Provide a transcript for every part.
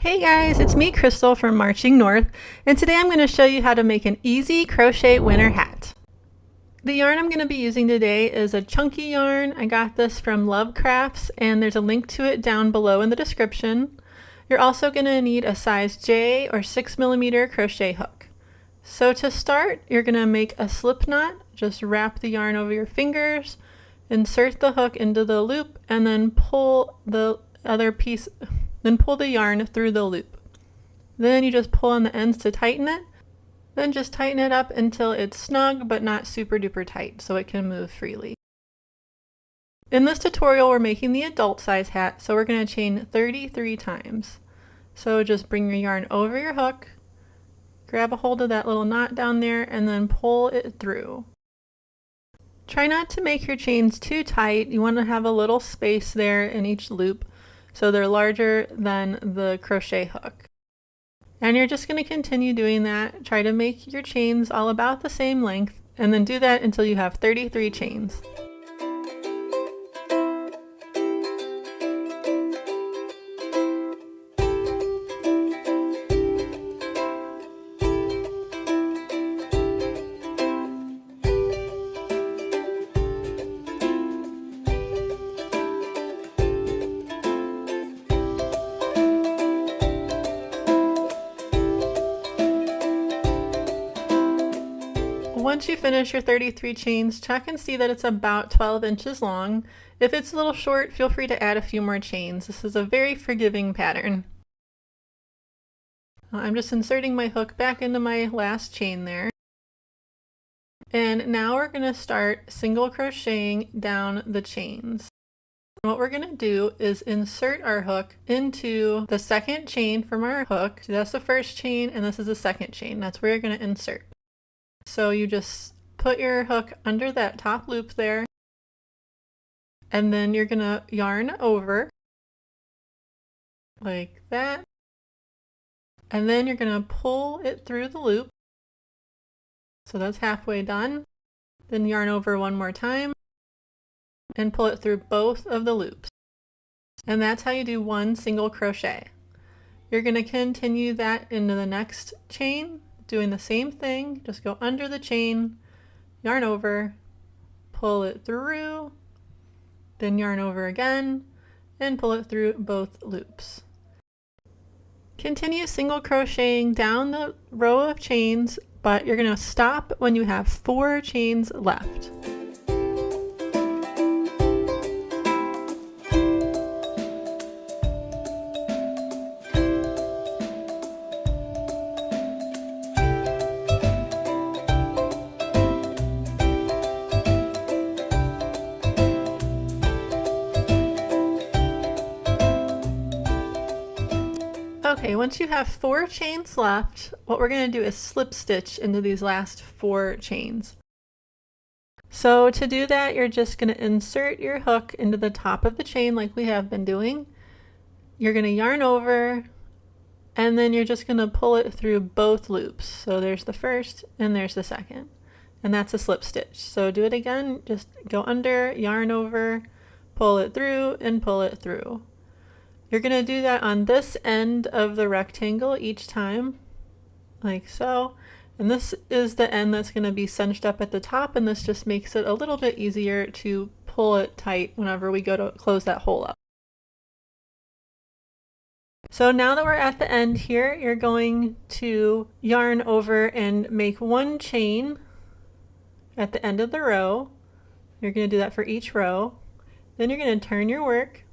Hey guys, it's me Crystal from Marching North, and today I'm going to show you how to make an easy crochet winter hat. The yarn I'm going to be using today is a chunky yarn. I got this from Love Crafts, and there's a link to it down below in the description. You're also going to need a size J or 6mm crochet hook. So to start, you're going to make a slip knot. Just wrap the yarn over your fingers, insert the hook into the loop, and then pull the other piece. Then pull the yarn through the loop. Then you just pull on the ends to tighten it. Then just tighten it up until it's snug but not super duper tight so it can move freely. In this tutorial we're making the adult size hat, so we're going to chain 33 times. So just bring your yarn over your hook, grab a hold of that little knot down there, and then pull it through. Try not to make your chains too tight. You want to have a little space there in each loop, so they're larger than the crochet hook. And you're just going to continue doing that. Try to make your chains all about the same length, and then do that until you have 33 chains. Once you finish your 33 chains, check and see that it's about 12 inches long. If it's a little short, feel free to add a few more chains. This is a very forgiving pattern. I'm just inserting my hook back into my last chain there. And now we're going to start single crocheting down the chains. What we're going to do is insert our hook into the second chain from our hook. So that's the first chain, and this is the second chain. That's where you're going to insert. So you just put your hook under that top loop there, and then you're going to yarn over like that, and then you're going to pull it through the loop. So that's halfway done. Then yarn over one more time and pull it through both of the loops. And that's how you do one single crochet. You're going to continue that into the next chain, doing the same thing. Just go under the chain, yarn over, pull it through, then yarn over again, and pull it through both loops. Continue single crocheting down the row of chains, but you're going to stop when you have 4 chains left. Okay, once you have 4 chains left, what we're going to do is slip stitch into these last 4 chains. So to do that, you're just going to insert your hook into the top of the chain like we have been doing. You're going to yarn over, and then you're just going to pull it through both loops. So there's the first and there's the second, and that's a slip stitch. So do it again, just go under, yarn over, pull it through, and pull it through. You're going to do that on this end of the rectangle each time, like so. And this is the end that's going to be cinched up at the top, and this just makes it a little bit easier to pull it tight whenever we go to close that hole up. So now that we're at the end here, you're going to yarn over and make 1 chain at the end of the row. You're going to do that for each row. Then you're going to turn your work.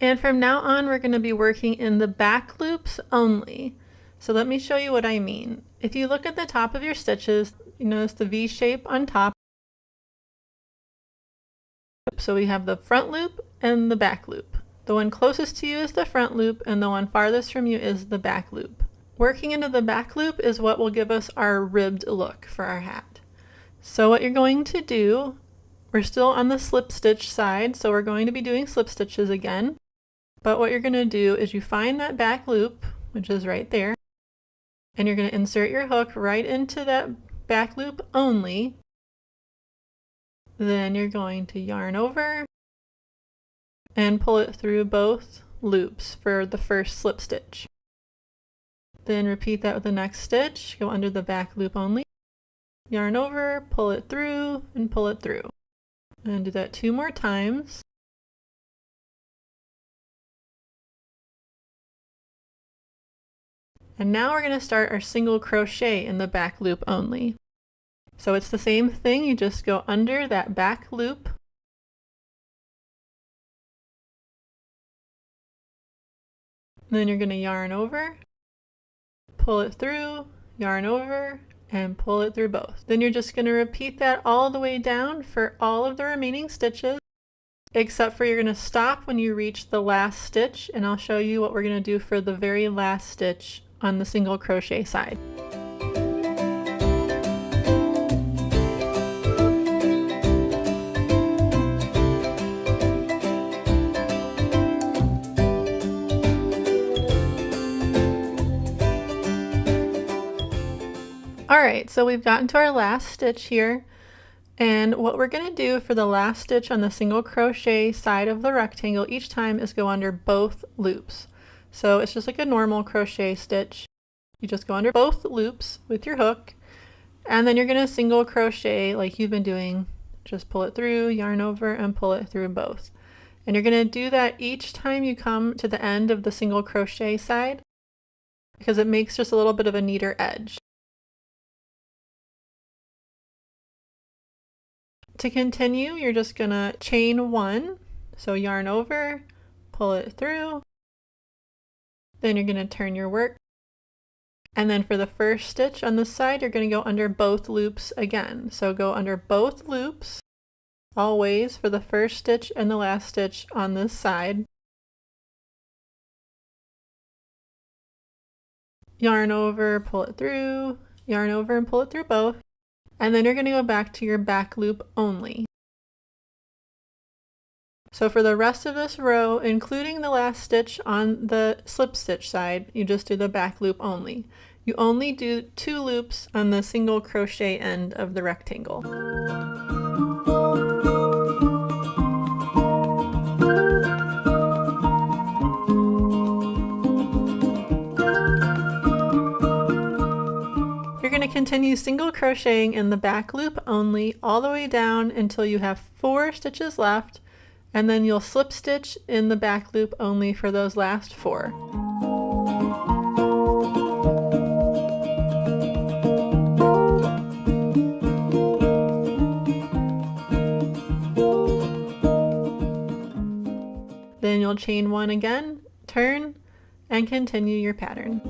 And from now on, we're going to be working in the back loops only. So let me show you what I mean. If you look at the top of your stitches, you notice the V shape on top. So we have the front loop and the back loop. The one closest to you is the front loop, and the one farthest from you is the back loop. Working into the back loop is what will give us our ribbed look for our hat. So what you're going to do, we're still on the slip stitch side, so we're going to be doing slip stitches again. But what you're going to do is you find that back loop, which is right there, and you're going to insert your hook right into that back loop only. Then you're going to yarn over and pull it through both loops for the first slip stitch. Then repeat that with the next stitch, go under the back loop only, yarn over, pull it through, and pull it through. And do that 2 more times. And now we're going to start our single crochet in the back loop only. So it's the same thing, you just go under that back loop, then you're going to yarn over, pull it through, yarn over, and pull it through both. Then you're just going to repeat that all the way down for all of the remaining stitches, except for you're going to stop when you reach the last stitch, and I'll show you what we're going to do for the very last stitch on the single crochet side. Alright, so we've gotten to our last stitch here, and what we're going to do for the last stitch on the single crochet side of the rectangle each time is go under both loops. So it's just like a normal crochet stitch. You just go under both loops with your hook, and then you're going to single crochet like you've been doing. Just pull it through, yarn over, and pull it through both. And you're going to do that each time you come to the end of the single crochet side, because it makes just a little bit of a neater edge. To continue, you're just going to chain 1, so yarn over, pull it through, then you're going to turn your work, and then for the first stitch on this side, you're going to go under both loops again. So go under both loops, always for the first stitch and the last stitch on this side. Yarn over, pull it through, yarn over and pull it through both. And then you're going to go back to your back loop only. So for the rest of this row, including the last stitch on the slip stitch side, you just do the back loop only. You only do 2 loops on the single crochet end of the rectangle. You're going to continue single crocheting in the back loop only all the way down until you have 4 stitches left, and then you'll slip stitch in the back loop only for those last 4. Then you'll chain 1 again, turn, and continue your pattern.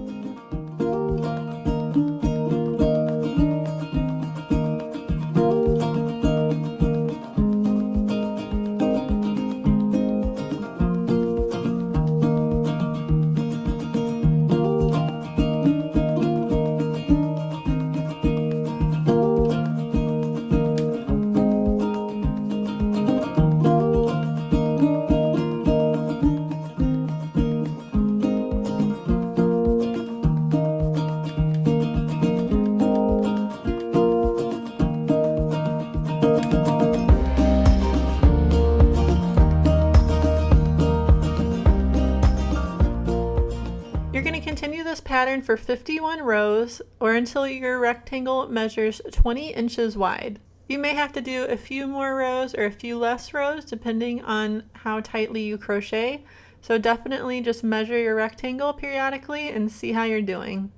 Continue this pattern for 51 rows or until your rectangle measures 20 inches wide. You may have to do a few more rows or a few less rows depending on how tightly you crochet, so definitely just measure your rectangle periodically and see how you're doing.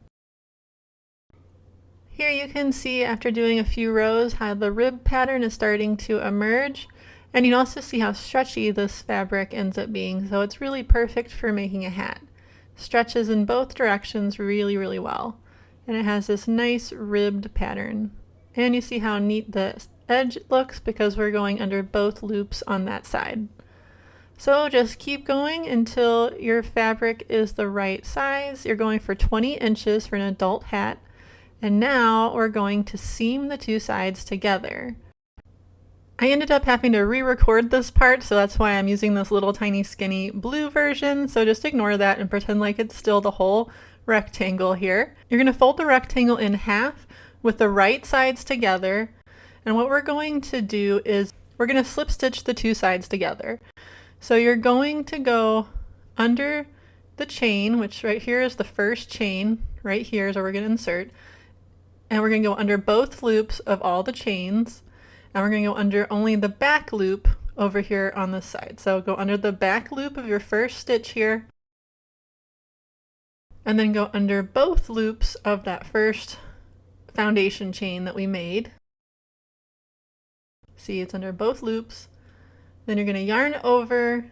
Here you can see after doing a few rows how the rib pattern is starting to emerge, and you can also see how stretchy this fabric ends up being, so it's really perfect for making a hat. Stretches in both directions really, really well. And it has this nice ribbed pattern. And you see how neat the edge looks because we're going under both loops on that side. So just keep going until your fabric is the right size. You're going for 20 inches for an adult hat. And now we're going to seam the 2 sides together. I ended up having to re-record this part, so that's why I'm using this little tiny skinny blue version, so just ignore that and pretend like it's still the whole rectangle here. You're going to fold the rectangle in half with the right sides together, and what we're going to do is we're going to slip stitch the 2 sides together. So you're going to go under the chain, which right here is the first chain. Right here is where we're going to insert. And we're going to go under both loops of all the chains. And we're going to go under only the back loop over here on this side. So go under the back loop of your first stitch here. And then go under both loops of that first foundation chain that we made. See, it's under both loops. Then you're going to yarn over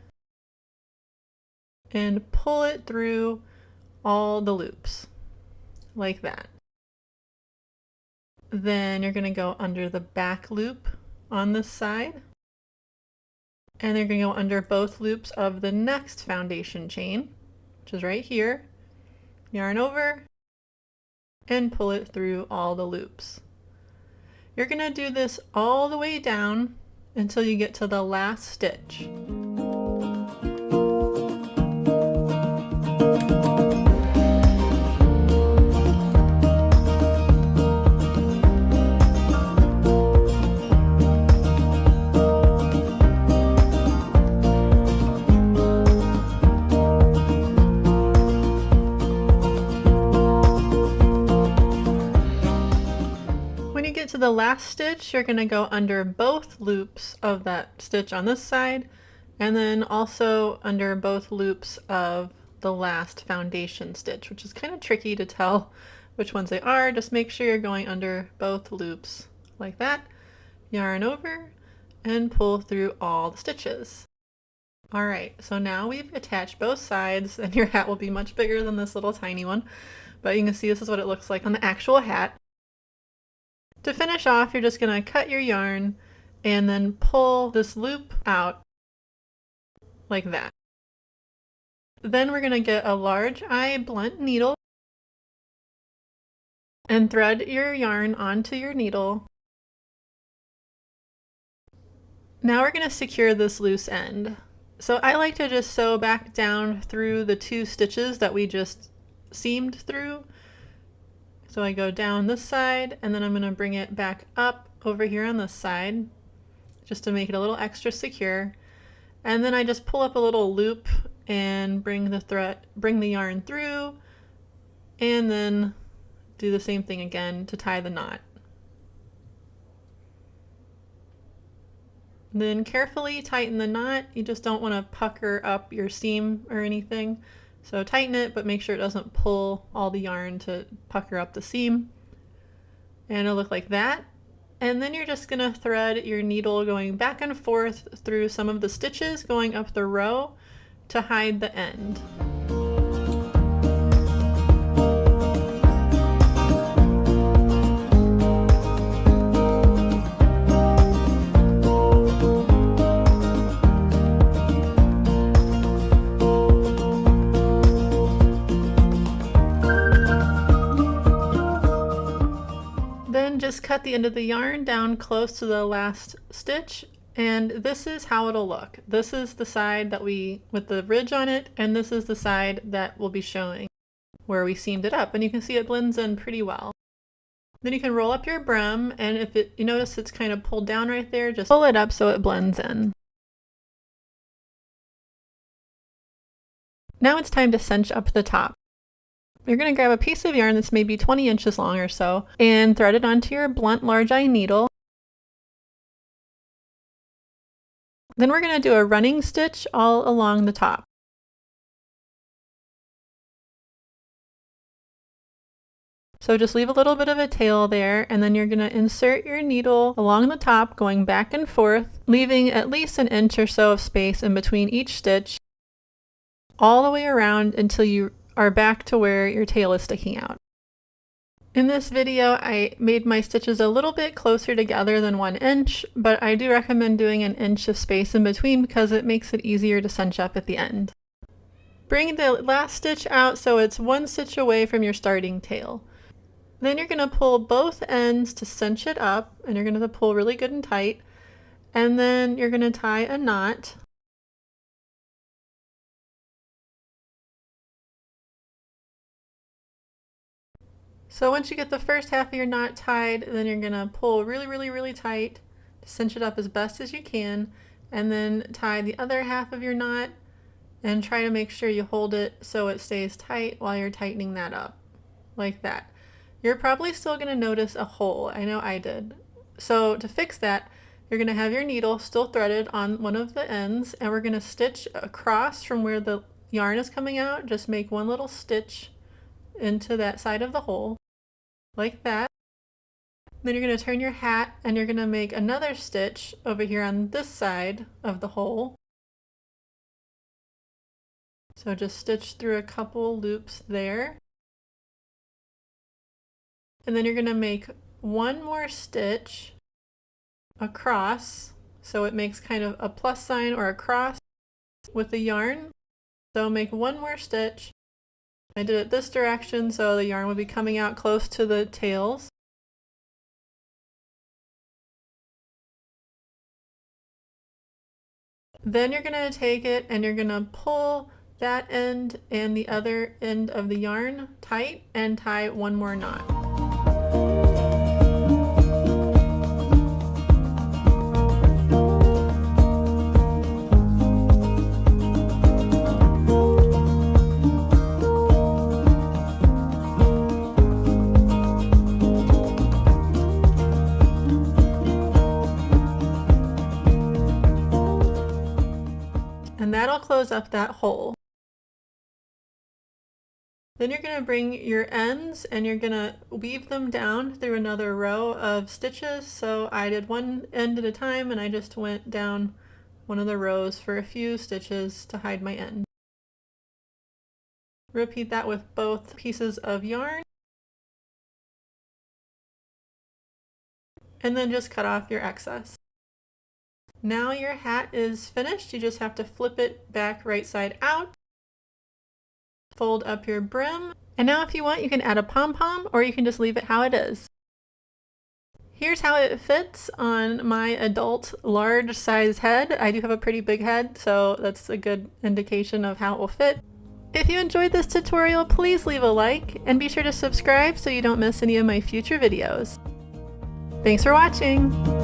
and pull it through all the loops like that. Then you're going to go under the back loop on this side, and you're going to go under both loops of the next foundation chain, which is right here. Yarn over and pull it through all the loops. You're going to do this all the way down until you get to the last stitch. To the last stitch, you're going to go under both loops of that stitch on this side, and then also under both loops of the last foundation stitch, which is kind of tricky to tell which ones they are. Just make sure you're going under both loops like that. Yarn over and pull through all the stitches. Alright, so now we've attached both sides, and your hat will be much bigger than this little tiny one, but you can see this is what it looks like on the actual hat. To finish off, you're just going to cut your yarn and then pull this loop out like that. Then we're going to get a large eye blunt needle and thread your yarn onto your needle. Now we're going to secure this loose end. So I like to just sew back down through the 2 stitches that we just seamed through. So I go down this side, and then I'm going to bring it back up over here on this side just to make it a little extra secure. And then I just pull up a little loop and bring the yarn through, and then do the same thing again to tie the knot. Then carefully tighten the knot. You just don't want to pucker up your seam or anything. So tighten it, but make sure it doesn't pull all the yarn to pucker up the seam. And it'll look like that. And then you're just going to thread your needle going back and forth through some of the stitches going up the row to hide the end. Just cut the end of the yarn down close to the last stitch, and this is how it'll look. This is the side that with the ridge on it, and this is the side that will be showing where we seamed it up, and you can see it blends in pretty well. Then you can roll up your brim, and if you notice it's kind of pulled down right there, just pull it up so it blends in. Now it's time to cinch up the top. You're going to grab a piece of yarn that's maybe 20 inches long or so and thread it onto your blunt large eye needle. Then we're going to do a running stitch all along the top. So just leave a little bit of a tail there, and then you're going to insert your needle along the top, going back and forth, leaving at least an inch or so of space in between each stitch, all the way around until you are back to where your tail is sticking out. In this video, I made my stitches a little bit closer together than 1 inch, but I do recommend doing an inch of space in between because it makes it easier to cinch up at the end. Bring the last stitch out so it's 1 stitch away from your starting tail. Then you're going to pull both ends to cinch it up, and you're going to pull really good and tight, and then you're going to tie a knot. So once you get the first half of your knot tied, then you're going to pull really tight to cinch it up as best as you can, and then tie the other half of your knot and try to make sure you hold it so it stays tight while you're tightening that up, like that. You're probably still going to notice a hole. I know I did. So to fix that, you're going to have your needle still threaded on one of the ends, and we're going to stitch across from where the yarn is coming out. Just make one little stitch into that side of the hole, like that. Then you're going to turn your hat and you're going to make another stitch over here on this side of the hole. So just stitch through a couple loops there. And then you're going to make one more stitch across, so it makes kind of a plus sign or a cross with the yarn. So make one more stitch. I did it this direction so the yarn would be coming out close to the tails. Then you're going to take it and you're going to pull that end and the other end of the yarn tight and tie one more knot. And that'll close up that hole. Then you're going to bring your ends and you're going to weave them down through another row of stitches. So I did one end at a time and I just went down one of the rows for a few stitches to hide my end. Repeat that with both pieces of yarn. And then just cut off your excess. Now your hat is finished. You just have to flip it back right side out. Fold up your brim. And now if you want, you can add a pom-pom or you can just leave it how it is. Here's how it fits on my adult large size head. I do have a pretty big head, so that's a good indication of how it will fit. If you enjoyed this tutorial, please leave a like and be sure to subscribe so you don't miss any of my future videos. Thanks for watching!